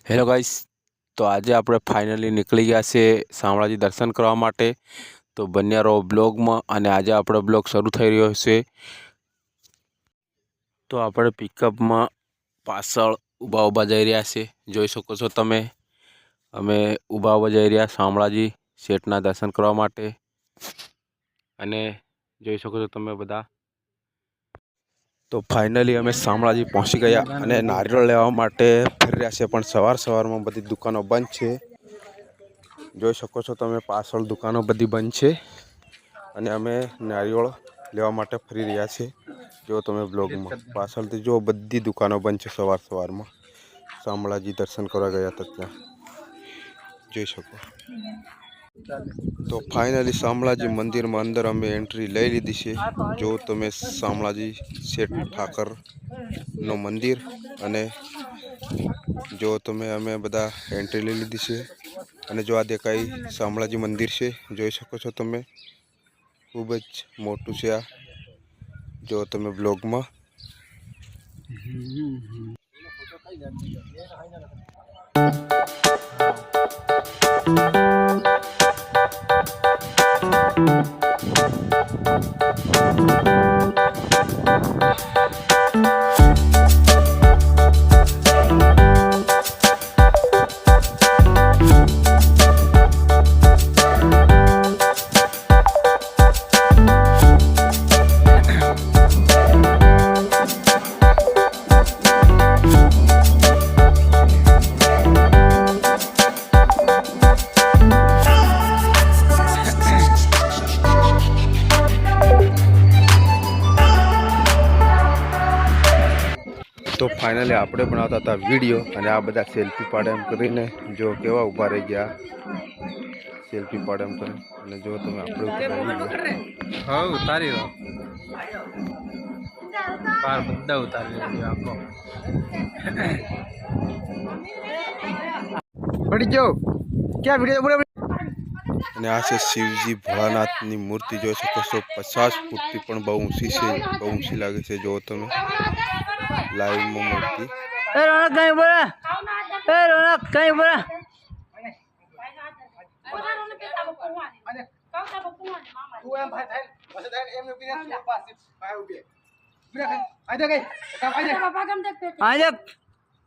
Hello guys, તો આજે આપણે ફાઇનલી નીકળી ગયા છે શામળાજી દર્શન કરવા માટે। તો બન્યા રહો બ્લોગમાં અને આજે આપણો બ્લોગ શરૂ થઈ રહ્યો છે। તો આપણે પિકઅપમાં પાછળ ઊભા જઈ રહ્યા છે, જોઈ શકો છો તમે। અમે ઊભા જઈ રહ્યા શામળાજી શેઠના દર્શન કરવા માટે અને જોઈ શકો છો તમે બધા। તો ફાઇનલી અમે શામળાજી પહોંચી ગયા અને નારિયેળ લેવા માટે ફરી રહ્યા છે, પણ સવારમાં બધી દુકાનો બંધ છે। જોઈ શકો છો તમે પાછળ દુકાનો બધી બંધ છે અને અમે નારિયેળ લેવા માટે ફરી રહ્યા છે। જો તમે બ્લોગમાં પાછળથી જો બધી દુકાનો બંધ છે સવારમાં। શામળાજી દર્શન કરવા ગયા હતા ત્યાં જોઈ શકો। તો ફાઇનલી શામળાજી મંદિરમાં અંદર અમે એન્ટ્રી લઈ લીધી છે। જો તમે શામળાજી શેઠ ઠાકરનો મંદિર અને જો તમે અમે બધા એન્ટ્રી લઈ લીધી છે અને જો આ દેખાય શામળાજી મંદિર છે, જોઈ શકો છો તમે। ખૂબ જ મોટું છે આ, જો તમે બ્લોગમાં। तो फाइनली આપણે બનાવતા હતા વિડિયો અને આ બધા સેલ્ફી પાડે એમ કરીને જો કેવા ઊભા રહી ગયા સેલ્ફી પાડે એમ કરીને અને જો તમે આપણે હા ઉતારી લો પાર બધા ઉતારી લો આપો પડી ગયો ક્યાં વિડિયો બોલે। અને આ છે શિવજી ભોળાનાથની મૂર્તિ, જોઈ શકો છો। 50 ફૂટથી પણ બહુ ઊંચી છે, બહુ ઊંચી લાગે છે। જો તમે લાઈવમાં મૂર્તિ એ રોનક કઈ બોલા, એ રોનક કઈ બોલા। આજે